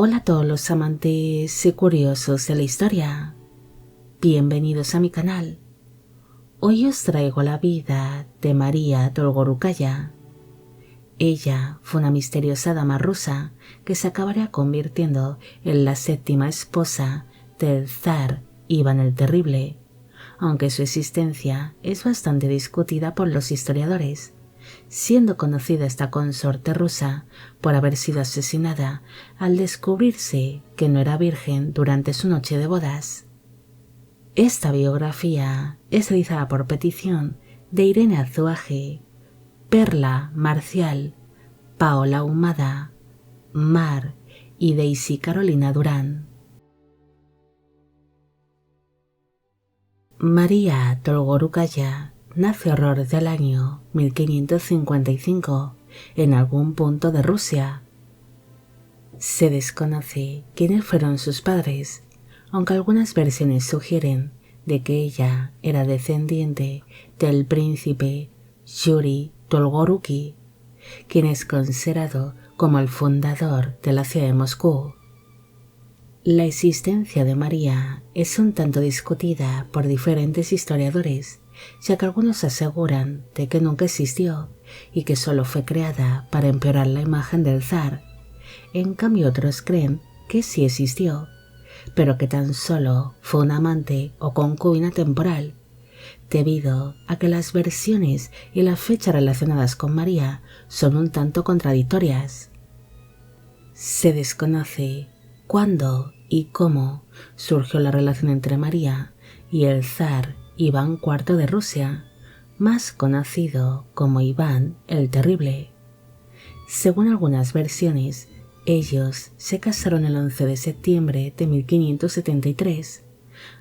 Hola a todos los amantes y curiosos de la historia. Bienvenidos a mi canal. Hoy os traigo la vida de María Dolgorukaya. Ella fue una misteriosa dama rusa que se acabaría convirtiendo en la séptima esposa del zar Iván el Terrible, aunque su existencia es bastante discutida por los historiadores, siendo conocida esta consorte rusa por haber sido asesinada al descubrirse que no era virgen durante su noche de bodas. Esta biografía es realizada por petición de Irene Azuaje, Perla Marcial, Paola Humada, Mar y Daisy Carolina Durán. María Dolgorukaya nace alrededor del año 1555 en algún punto de Rusia. Se desconoce quiénes fueron sus padres, aunque algunas versiones sugieren de que ella era descendiente del príncipe Yuri Dolgoruki, quien es considerado como el fundador de la ciudad de Moscú. La existencia de María es un tanto discutida por diferentes historiadores, ya que algunos aseguran de que nunca existió y que solo fue creada para empeorar la imagen del zar. En cambio otros creen que sí existió, pero que tan solo fue una amante o concubina temporal, debido a que las versiones y las fechas relacionadas con María son un tanto contradictorias. Se desconoce cuándo y cómo surgió la relación entre María y el zar Iván IV de Rusia, más conocido como Iván el Terrible. Según algunas versiones, ellos se casaron el 11 de septiembre de 1573,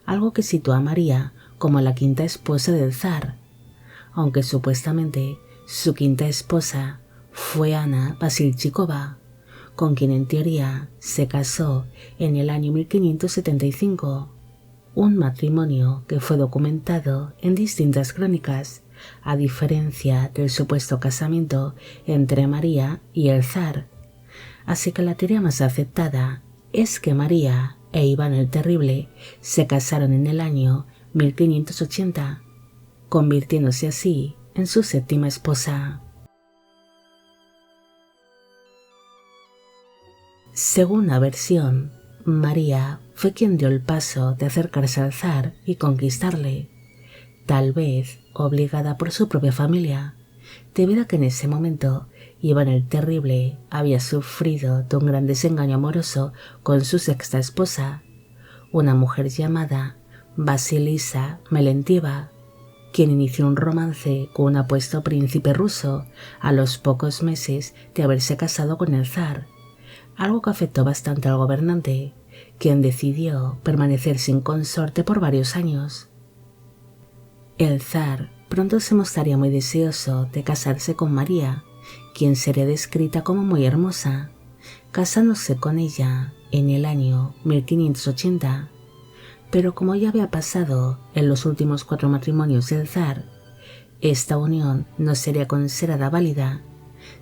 algo que sitúa a María como la quinta esposa del zar, aunque supuestamente su quinta esposa fue Ana Vasilchikova, con quien en teoría se casó en el año 1575, un matrimonio que fue documentado en distintas crónicas, a diferencia del supuesto casamiento entre María y el zar. Así que la teoría más aceptada es que María e Iván el Terrible se casaron en el año 1580, convirtiéndose así en su séptima esposa. Según una versión, María fue quien dio el paso de acercarse al zar y conquistarle, tal vez obligada por su propia familia, debido a que en ese momento Iván el Terrible había sufrido de un gran desengaño amoroso con su sexta esposa, una mujer llamada Vasilisa Melentieva, quien inició un romance con un apuesto príncipe ruso a los pocos meses de haberse casado con el zar, algo que afectó bastante al gobernante, quien decidió permanecer sin consorte por varios años. El zar pronto se mostraría muy deseoso de casarse con María, quien sería descrita como muy hermosa, casándose con ella en el año 1580, pero como ya había pasado en los últimos 4 matrimonios del zar, esta unión no sería considerada válida,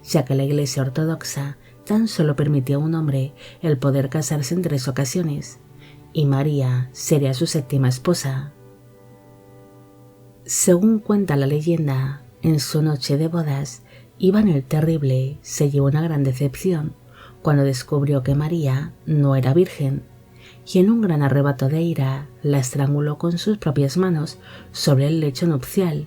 ya que la Iglesia Ortodoxa tan solo permitía a un hombre el poder casarse en 3 ocasiones, y María sería su séptima esposa. Según cuenta la leyenda, en su noche de bodas, Iván el Terrible se llevó una gran decepción cuando descubrió que María no era virgen, y en un gran arrebato de ira la estranguló con sus propias manos sobre el lecho nupcial.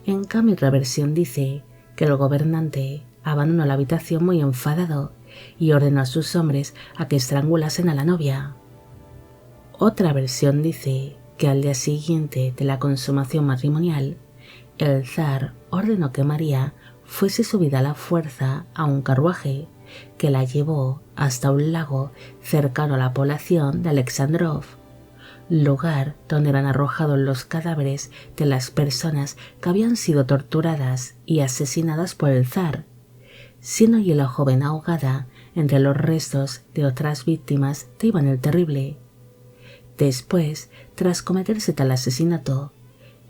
En cambio, otra versión dice que el gobernante abandonó la habitación muy enfadado y ordenó a sus hombres a que estrangulasen a la novia. Otra versión dice que al día siguiente de la consumación matrimonial, el zar ordenó que María fuese subida a la fuerza a un carruaje que la llevó hasta un lago cercano a la población de Alexandrov, lugar donde eran arrojados los cadáveres de las personas que habían sido torturadas y asesinadas por el zar, siendo allí la joven ahogada entre los restos de otras víctimas de Iván el Terrible. Después, tras cometerse tal asesinato,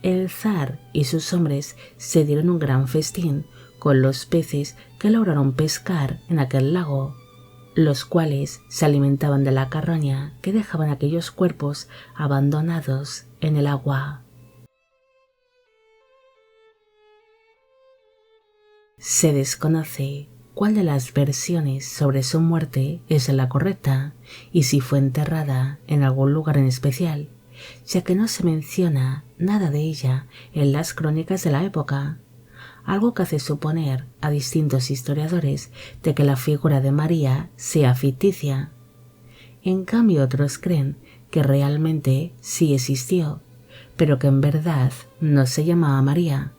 el zar y sus hombres se dieron un gran festín con los peces que lograron pescar en aquel lago. los cuales se alimentaban de la carroña que dejaban aquellos cuerpos abandonados en el agua. Se desconoce cuál de las versiones sobre su muerte es la correcta y si fue enterrada en algún lugar en especial, ya que no se menciona nada de ella en las crónicas de la época, algo que hace suponer a distintos historiadores de que la figura de María sea ficticia. En cambio, otros creen que realmente sí existió, pero que en verdad no se llamaba María,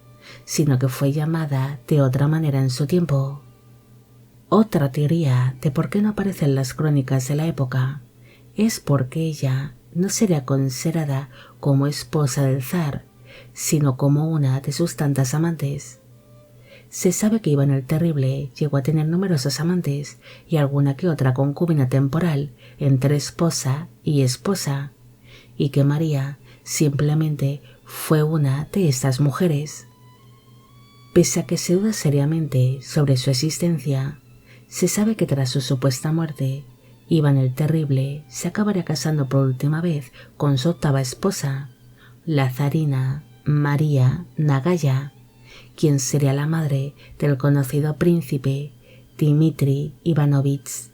sino que fue llamada de otra manera en su tiempo. Otra teoría de por qué no aparece en las crónicas de la época es porque ella no sería considerada como esposa del zar, sino como una de sus tantas amantes. Se sabe que Iván el Terrible llegó a tener numerosos amantes y alguna que otra concubina temporal entre esposa y esposa, y que María simplemente fue una de estas mujeres. Pese a que se duda seriamente sobre su existencia, se sabe que tras su supuesta muerte, Iván el Terrible se acabaría casando por última vez con su octava esposa, la zarina María Nagaya, quien sería la madre del conocido príncipe Dmitri Ivanovich.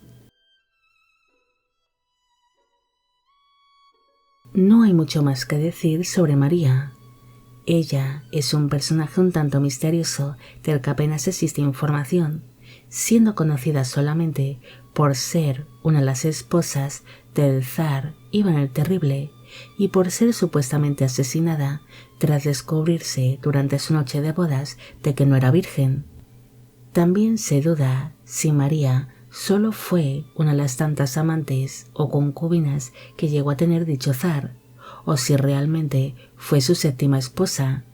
No hay mucho más que decir sobre María. Ella es un personaje un tanto misterioso del que apenas existe información, siendo conocida solamente por ser una de las esposas del zar Iván el Terrible y por ser supuestamente asesinada tras descubrirse durante su noche de bodas de que no era virgen. También se duda si María solo fue una de las tantas amantes o concubinas que llegó a tener dicho zar, o si realmente fue su séptima esposa,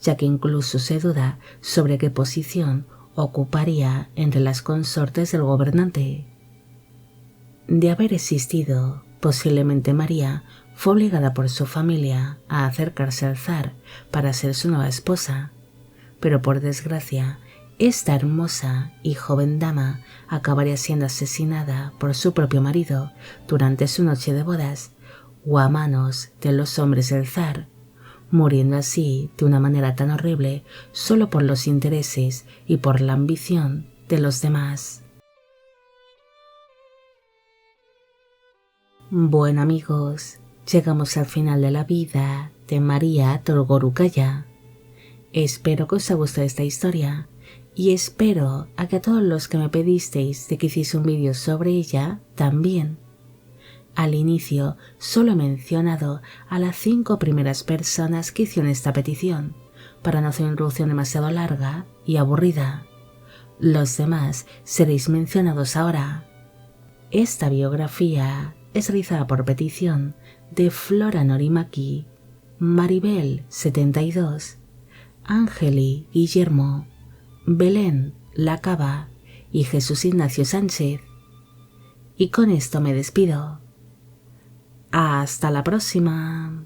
ya que incluso se duda sobre qué posición ocuparía entre las consortes del gobernante. De haber existido, posiblemente María fue obligada por su familia a acercarse al zar para ser su nueva esposa, pero por desgracia, esta hermosa y joven dama acabaría siendo asesinada por su propio marido durante su noche de bodas o a manos de los hombres del zar, muriendo así de una manera tan horrible solo por los intereses y por la ambición de los demás. Bueno amigos, llegamos al final de la vida de María Dolgorukaya. Espero que os haya gustado esta historia y espero a que a todos los que me pedisteis de que hiciese un vídeo sobre ella también. Al inicio solo he mencionado a las 5 primeras personas que hicieron esta petición, para no hacer una introducción demasiado larga y aburrida. Los demás seréis mencionados ahora. Esta biografía es realizada por petición de Flora Norimaki, Maribel 72, Ángeli Guillermo, Belén Lacaba y Jesús Ignacio Sánchez. Y con esto me despido. Hasta la próxima.